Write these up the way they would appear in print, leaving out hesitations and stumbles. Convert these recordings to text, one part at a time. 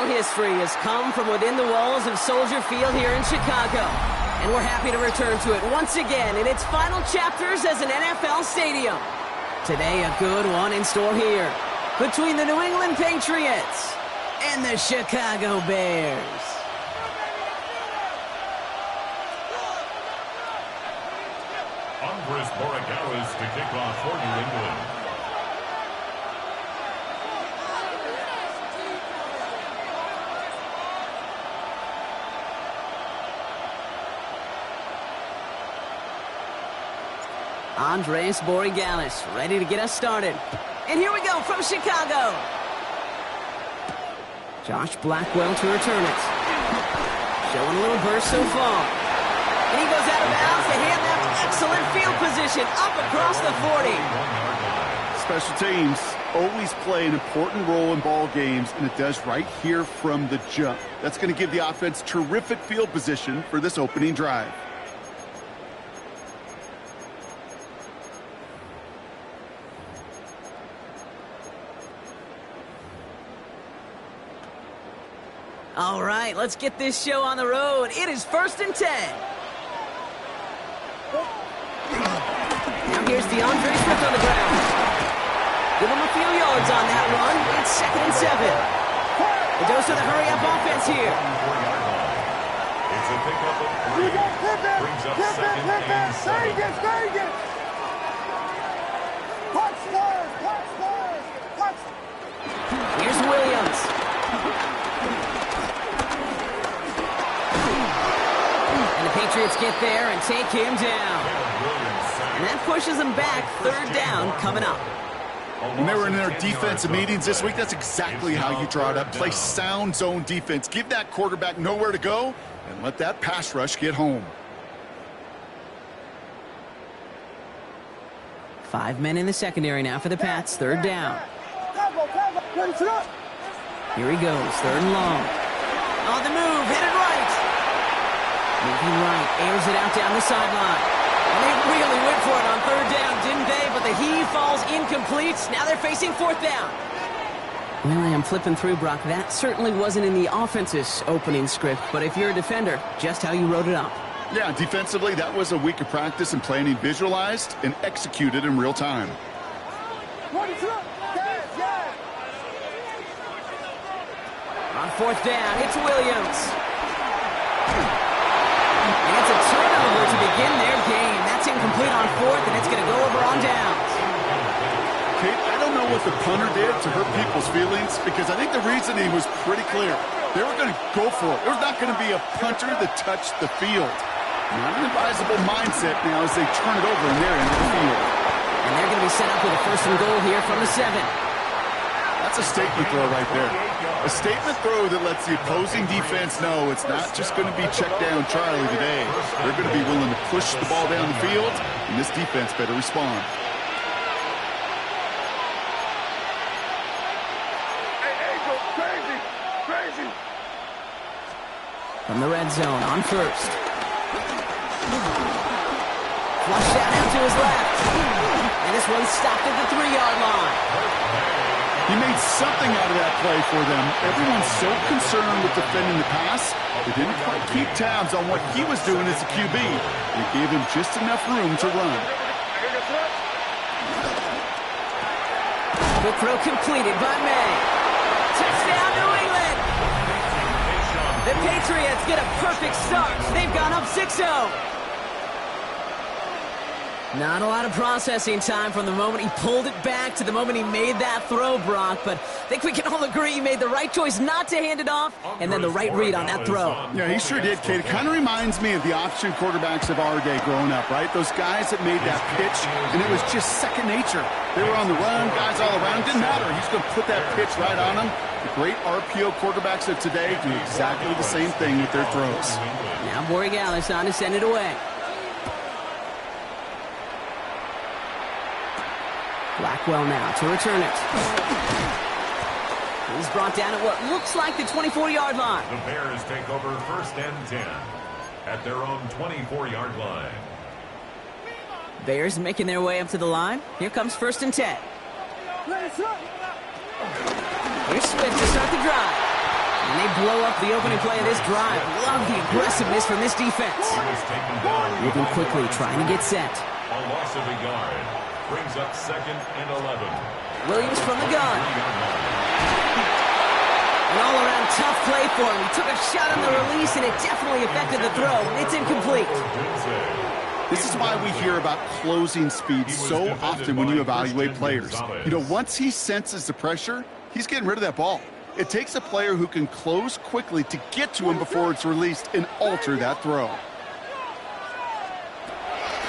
history has come from within the walls of Soldier Field here in Chicago. And we're happy to return to it once again in its final chapters as an NFL stadium. Today, a good one in store here between the New England Patriots and the Chicago Bears. ¶º-²4 to kick off for New England. ¶º-²4 ready to get us started. And here we go from Chicago. Josh Blackwell to return it. Showing a little burst so far. And he goes out of bounds to hand them excellent field position up across the 40. Special teams always play an important role in ball games, and it does right here from the jump. That's going to give the offense terrific field position for this opening drive. All right, let's get this show on the road. It is 1st and 10. Now here's DeAndre Swift on the ground. Give him a few yards on that run. It's 2nd and 7. The dose of the hurry-up offense here. It's a pickup of 3. Brings up 2nd and 7. Here's Williams. And the Patriots get there and take him down. And that pushes them back. 3rd down coming up. When they were in their defensive meetings this week, that's exactly how you draw it up. Play sound zone defense. Give that quarterback nowhere to go and let that pass rush get home. 5 men in the secondary now for the Pats. 3rd down. Here he goes. 3rd and long. On the move. Headed right. Moving right. Airs it out down the sideline. And they really went for it on 3rd down, didn't they? But the heave falls incomplete. Now they're facing 4th down. Well, I am flipping through, Brock. That certainly wasn't in the offense's opening script. But if you're a defender, just how you wrote it up. Yeah, defensively, that was a week of practice and planning visualized and executed in real time. On 4th down, it's Williams. And it's a turnover to begin their game. That's incomplete on 4th, and it's going to go over on downs. Kate, I don't know what the punter did to hurt people's feelings, because I think the reasoning was pretty clear. They were going to go for it. There's not going to be a punter that touched the field. Not an advisable mindset now as they turn it over in their end of the field. And they're going to be set up with a 1st and goal here from the 7. That's a statement throw right there. A statement throw that lets the opposing defense know it's not just going to be check down Charlie today. They're going to be willing to push the ball down the field, and this defense better respond. Crazy. From the red zone on 1st. Flushed out to his left. And this one's stopped at the 3-yard line. He made something out of that play for them. Everyone's so concerned with defending the pass, they didn't quite keep tabs on what he was doing as a QB. It gave him just enough room to run. The throw completed by May. Touchdown, New England! The Patriots get a perfect start. They've gone up 6-0. Not a lot of processing time from the moment he pulled it back to the moment he made that throw, Brock. But I think we can all agree he made the right choice not to hand it off, and then the right read on that throw. Yeah, he sure did, Kate. It kind of reminds me of the option quarterbacks of our day growing up, right? Those guys that made that pitch, and it was just second nature. They were on the run, guys all around. Didn't matter. He's going to put that pitch right on them. The great RPO quarterbacks of today do exactly the same thing with their throws. Now jourd-Gallis on to send it away. Blackwell now to return it. He's brought down at what looks like the 24-yard line. The Bears take over 1st and 10 at their own 24-yard line. Bears making their way up to the line. Here comes 1st and 10. Here's Swift to start the drive. And they blow up the opening play of this drive. Love the aggressiveness from this defense. Moving quickly, trying to get set. A loss of a yard. Brings up 2nd and 11. Williams from the gun. An all-around tough play for him. He took a shot on the release, and it definitely affected the throw. It's incomplete. This is why we hear about closing speed so often when you evaluate players. You know, once he senses the pressure, he's getting rid of that ball. It takes a player who can close quickly to get to him before it's released and alter that throw.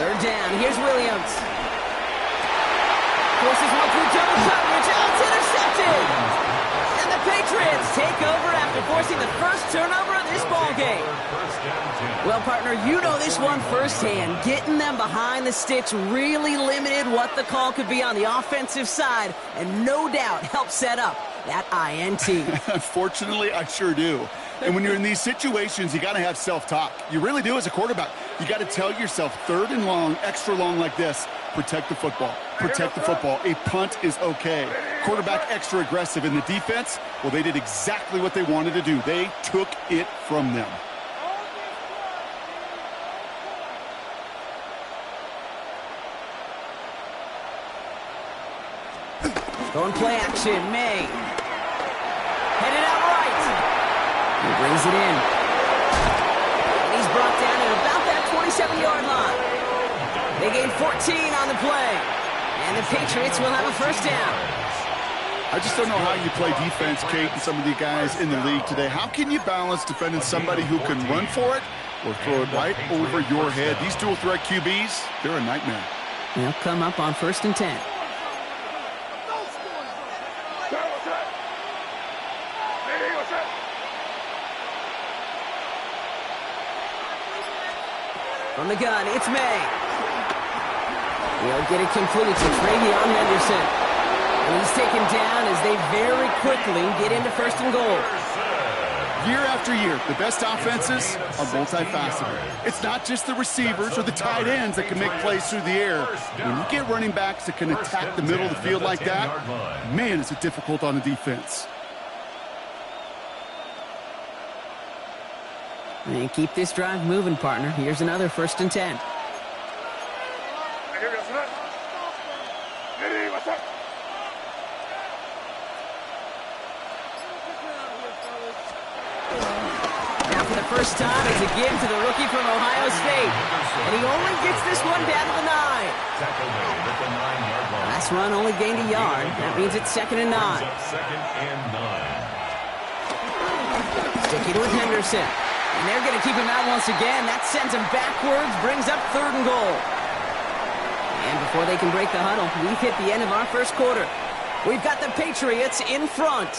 3rd down. Here's Williams. Forces one through double coverage. Oh, it's intercepted! And the Patriots take over after forcing the first turnover of this ball game. Well, partner, you know this one firsthand. Getting them behind the sticks really limited what the call could be on the offensive side, and no doubt helped set up that INT. Fortunately, I sure do. And when you're in these situations, you got to have self-talk. You really do as a quarterback. You got to tell yourself 3rd and long, extra long like this, protect the football. Protect the football. A punt is okay. Quarterback extra aggressive in the defense, well, they did exactly what they wanted to do. They took it from them. Going play action, May. Headed out right. He brings it in. And he's brought down at about that 27-yard line. They gain 14 on the play. And the Patriots will have a 1st down. I just don't know how you play defense, Kate, and some of the guys in the league today. How can you balance defending somebody who can run for it or throw it right over your head? These dual-threat QBs, they're a nightmare. They'll come up on 1st and 10. From the gun, it's May. He'll get it complete to Ç'Trayvon Henderson. And he's taken down as they very quickly get into 1st and goal. Year after year, the best offenses are multifaceted. It's not just the receivers or the tight ends that can make plays through the air. When you get running backs that can attack the middle of the field like that, man, is it difficult on the defense. And keep this drive moving, partner. Here's another 1st and 10. Now for the first time, it's a give to the rookie from Ohio State. And he only gets this one down to the 9. Last run only gained a yard. That means it's 2nd and 9. Sticking with Henderson. And they're going to keep him out once again. That sends him backwards, brings up 3rd and goal. And before they can break the huddle, we've hit the end of our 1st quarter. We've got the Patriots in front.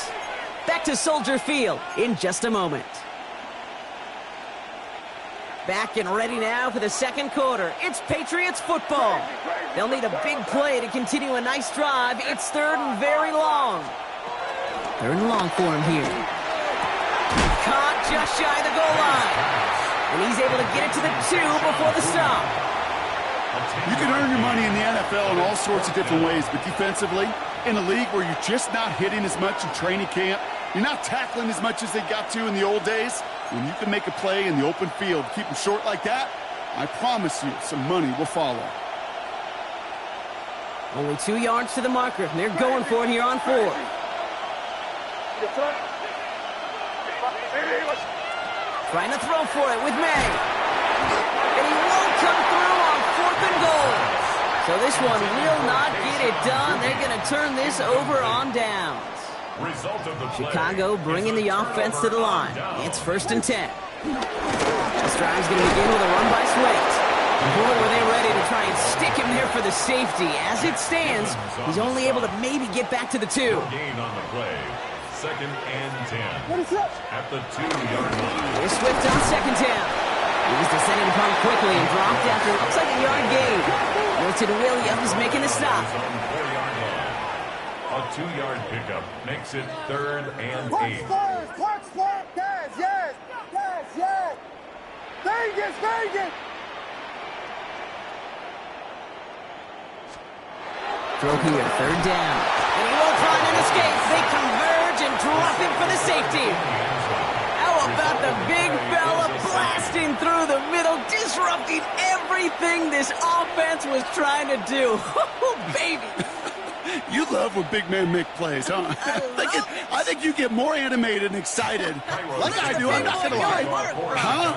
Back to Soldier Field in just a moment. Back and ready now for the 2nd quarter. It's Patriots football. They'll need a big play to continue a nice drive. It's 3rd and very long. 3rd and long for him here. Caught just shy of the goal line. And he's able to get it to the 2 before the stop. You can earn your money in the NFL in all sorts of different ways, but defensively, in a league where you're just not hitting as much in training camp, you're not tackling as much as they got to in the old days, when you can make a play in the open field, keep them short like that, I promise you some money will follow. Only 2 yards to the marker. They're going for it here on 4. Trying to throw for it with May. And he won't come through on 4th and goal. So this one will not get it done. They're going to turn this over on downs. Chicago bringing the offense to the line. It's 1st and 10. This drive's going to begin with a run by Swift. Boy, were they ready to try and stick him there for the safety. As it stands, he's only able to maybe get back to the 2. Gain on the play. 2nd and 10. At the 2-yard line. Here's Swift on 2nd down. He's descending the punt quickly and dropped after it looks like a yard gain. Milton Williams making the stop. A 2-yard pickup makes it 3rd and 8. Yes. Vegas. Throw here, 3rd down. And he won't find an escape. They converge and drop him for the safety. mean, everything this offense was trying to do. Oh, baby. You love when big men make plays, huh? I think you get more animated and excited. Like I do, I'm not going to lie. Huh?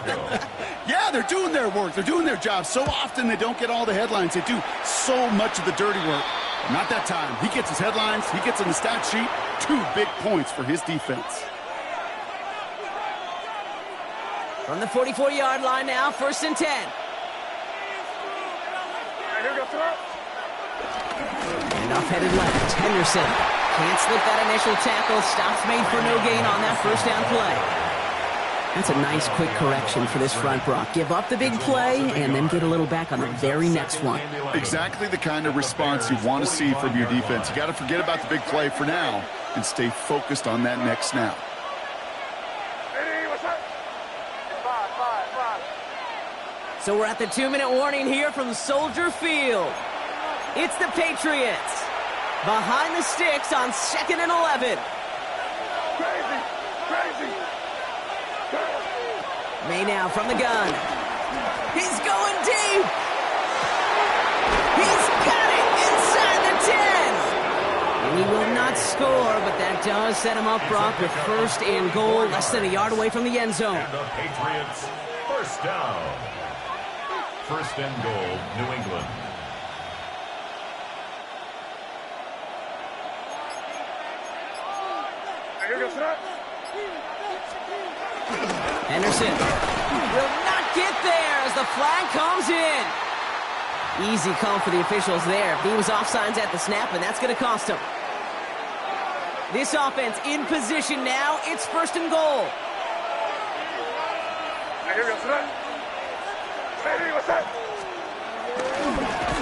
Yeah, they're doing their work. They're doing their job. So often they don't get all the headlines. They do so much of the dirty work. Not that time. He gets his headlines. He gets on the stat sheet. 2 big points for his defense. From the 44-yard line now, 1st and 10. And off headed left, Henderson. Can't slip that initial tackle. Stops made for no gain on that 1st down play. That's a nice quick correction for this front, Brock. Give up the big play and then get a little back on the very next one. Exactly the kind of response you want to see from your defense. You got to forget about the big play for now and stay focused on that next snap. So we're at the 2-minute warning here from Soldier Field. It's the Patriots. Behind the sticks on 2nd and 11. Crazy. May now from the gun. He's going deep. He's got it inside the 10. And he will not score, but that does set him up, Brock, with 1st and goal, less than a yard away from the end zone. And the Patriots, 1st down. 1st and goal, New England. Henderson will not get there as the flag comes in. Easy call for the officials there. He was offsides at the snap, and that's going to cost him. This offense in position now. It's 1st and goal.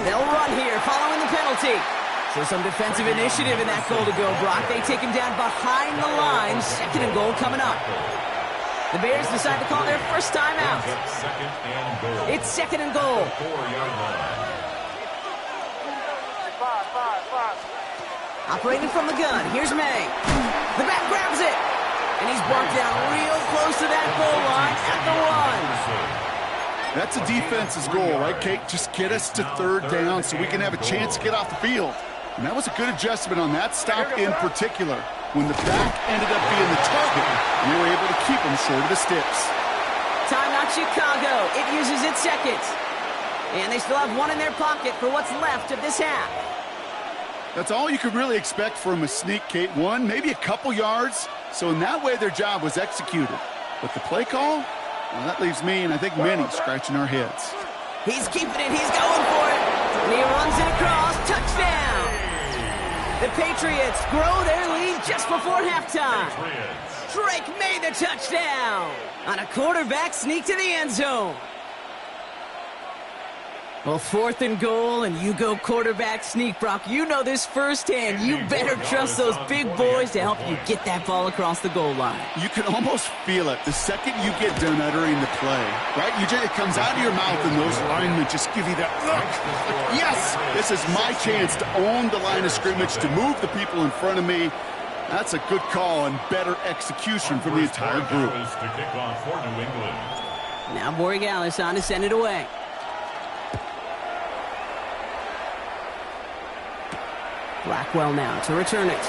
They'll run here following the penalty. So some defensive initiative in that goal to go, Brock. They take him down behind the line. 2nd and goal coming up. The Bears decide to call their 1st time out. It's 2nd and goal. 4-yard line. Operating from the gun. Here's May. The back grabs it. And he's brought down real close to that goal line at the 1. That's a defense's goal, right, Kate? Just get us to 3rd down so we can have a chance to get off the field. And that was a good adjustment on that stop in particular. When the back ended up being the target, we were able to keep him short of the sticks. Timeout Chicago. It uses its 2nd. And they still have 1 in their pocket for what's left of this half. That's all you could really expect from a sneak, Kate. 1, maybe a couple yards. So in that way, their job was executed. But the play call? Well, that leaves me, and I think many, scratching our heads. He's keeping it. He's going for it. And he runs it across. Touchdown. The Patriots grow their lead just before halftime. Drake made the touchdown on a quarterback sneak to the end zone. Well, 4th and goal, and you go quarterback sneak, Brock. You know this firsthand. You better trust those big boys to help you get that ball across the goal line. You can almost feel it the second you get done uttering the play, right? It comes out of your mouth, and those linemen just give you that look. Yes, this is my chance to own the line of scrimmage, to move the people in front of me. That's a good call and better execution from the entire group. Now Borregales on to send it away. Blackwell now to return it.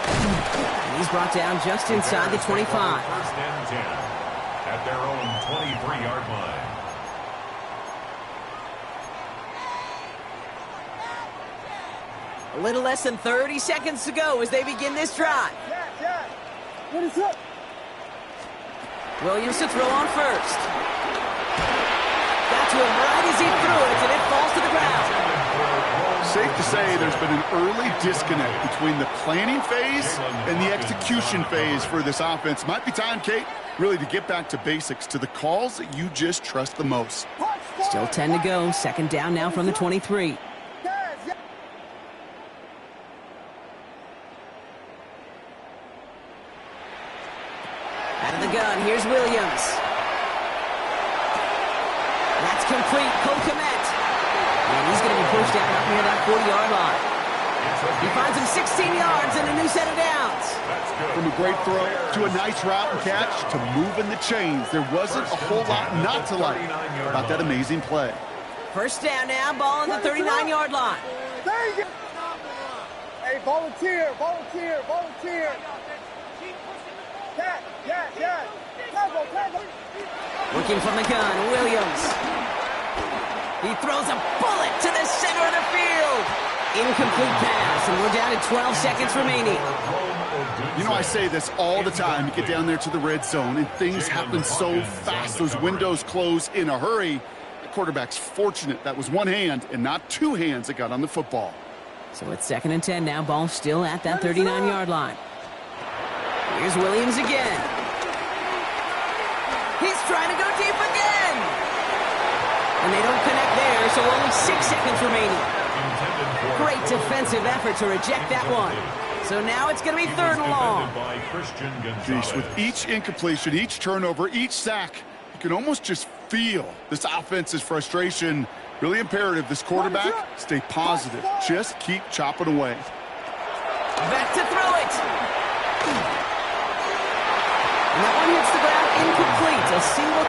And he's brought down just inside the 25. 1st and 10 at their own 23-yard line. A little less than 30 seconds to go as they begin this drive. What is up? Williams to throw on 1st. Got to him right as he threw it, and it falls to the ground. Safe to say there's been an early disconnect between the planning phase and the execution phase for this offense. Might be time, Kate, really to get back to basics, to the calls that you just trust the most. Still 10 to go. 2nd down now from the 23. Out of the gun, here's Williams. That's complete. Cole Kmet. And he's going to be pushed out up near that 40-yard line. He finds him 16 yards and a new set of downs. From a great throw to a nice route and catch to moving the chains, there wasn't a whole lot not to like about that amazing play. First down now, ball on the 39-yard line. There you go. Hey, volunteer. Yeah. Tackle. Working from the gun, Williams. He throws a bullet to the center of the field. Incomplete pass, and we're down to 12 seconds remaining. You know, I say this all the time. You get down there to the red zone, and things happen so fast. Those windows close in a hurry. The quarterback's fortunate that was one hand and not two hands that got on the football. So it's 2nd and 10 now. Ball still at that 39-yard line. Here's Williams again. He's trying to go deep again. And they don't connect there, so only 6 seconds remaining. Great defensive effort to reject that one. So now it's going to be 3rd and long. Jeez, with each incompletion, each turnover, each sack, you can almost just feel this offense's frustration. Really imperative this quarterback stay positive. Just keep chopping away. Back to throw it. And that one hits the ground incomplete. A single.